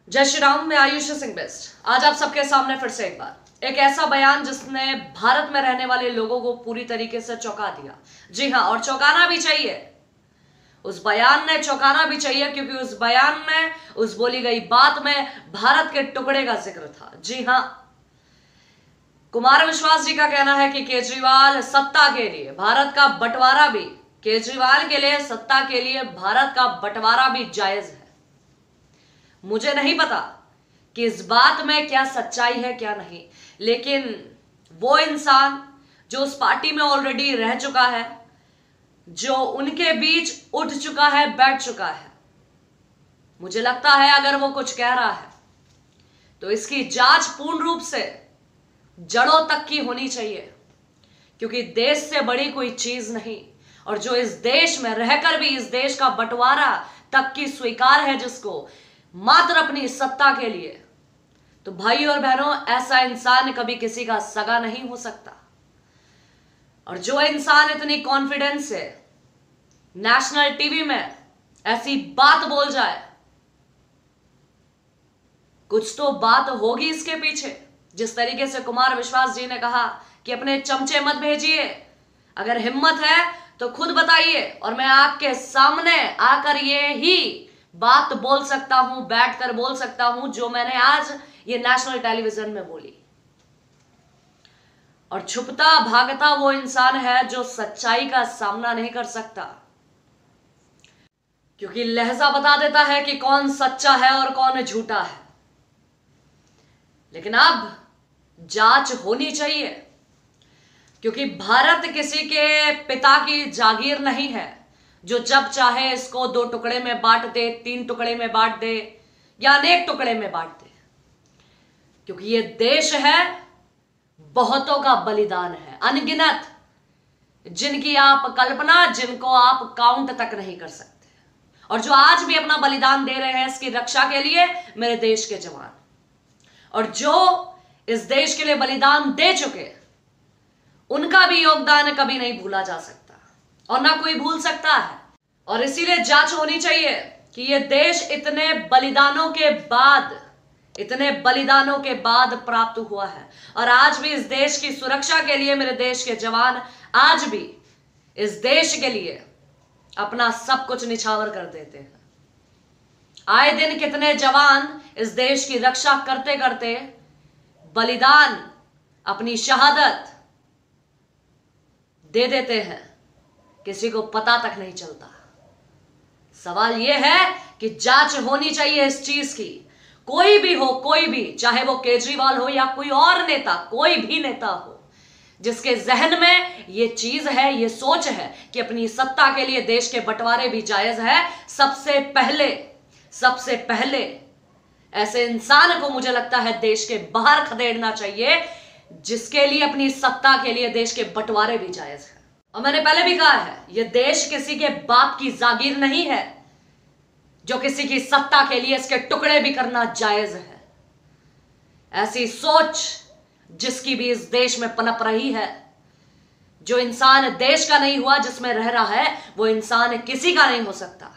जय श्री राम। मैं आयुष सिंह बेस्ट आज आप सबके सामने फिर से एक ऐसा बयान जिसने भारत में रहने वाले लोगों को पूरी तरीके से चौंका दिया। जी हां, और चौंकाना भी चाहिए। उस बयान ने चौंकाना भी चाहिए क्योंकि उस बयान में, उस बोली गई बात में भारत के टुकड़े का जिक्र था। जी हां, कुमार विश्वास जी का कहना है कि केजरीवाल सत्ता के लिए भारत का बंटवारा भी, केजरीवाल के लिए सत्ता के लिए भारत का बंटवारा भी जायज है। मुझे नहीं पता कि इस बात में क्या सच्चाई है क्या नहीं, लेकिन वो इंसान जो उस पार्टी में ऑलरेडी रह चुका है, जो उनके बीच उठ चुका है, बैठ चुका है, मुझे लगता है अगर वो कुछ कह रहा है तो इसकी जांच पूर्ण रूप से जड़ों तक की होनी चाहिए, क्योंकि देश से बड़ी कोई चीज नहीं। और जो इस देश में रहकर भी इस देश का बंटवारा तक की स्वीकार है जिसको मात्र अपनी सत्ता के लिए, तो भाई और बहनों, ऐसा इंसान कभी किसी का सगा नहीं हो सकता। और जो इंसान इतनी कॉन्फिडेंस से नेशनल टीवी में ऐसी बात बोल जाए, कुछ तो बात होगी इसके पीछे। जिस तरीके से कुमार विश्वास जी ने कहा कि अपने चमचे मत भेजिए, अगर हिम्मत है तो खुद बताइए और मैं आपके सामने आकर ये ही बात बोल सकता हूं, बैठकर बोल सकता हूं जो मैंने आज ये नेशनल टेलीविजन में बोली। और छुपता भागता वो इंसान है जो सच्चाई का सामना नहीं कर सकता, क्योंकि लहजा बता देता है कि कौन सच्चा है और कौन झूठा है। लेकिन अब जांच होनी चाहिए, क्योंकि भारत किसी के पिता की जागीर नहीं है जो जब चाहे इसको 2 टुकड़े में बांट दे, 3 टुकड़े में बांट दे या अनेक टुकड़े में बांट दे। क्योंकि ये देश है, बहुतों का बलिदान है, अनगिनत, जिनकी आप कल्पना, जिनको आप काउंट तक नहीं कर सकते। और जो आज भी अपना बलिदान दे रहे हैं इसकी रक्षा के लिए, मेरे देश के जवान। और जो इस देश के लिए बलिदान दे चुके, उनका भी योगदान कभी नहीं भूला जा सकता और ना कोई भूल सकता है। और इसीलिए जांच होनी चाहिए कि ये देश इतने बलिदानों के बाद प्राप्त हुआ है। और आज भी इस देश की सुरक्षा के लिए मेरे देश के जवान आज भी इस देश के लिए अपना सब कुछ निछावर कर देते हैं। आए दिन कितने जवान इस देश की रक्षा करते करते बलिदान, अपनी शहादत दे देते हैं, किसी को पता तक नहीं चलता। सवाल यह है कि जांच होनी चाहिए इस चीज की। कोई भी हो, कोई भी, चाहे वो केजरीवाल हो या कोई और नेता, कोई भी नेता हो, जिसके जहन में ये चीज है, ये सोच है कि अपनी सत्ता के लिए देश के बंटवारे भी जायज है, सबसे पहले ऐसे इंसान को मुझे लगता है देश के बाहर खदेड़ना चाहिए, जिसके लिए अपनी सत्ता के लिए देश के बंटवारे भी जायज है। और मैंने पहले भी कहा है, यह देश किसी के बाप की जागीर नहीं है जो किसी की सत्ता के लिए इसके टुकड़े भी करना जायज है। ऐसी सोच जिसकी भी इस देश में पनप रही है, जो इंसान देश का नहीं हुआ, जिसमें रह रहा है, वो इंसान किसी का नहीं हो सकता।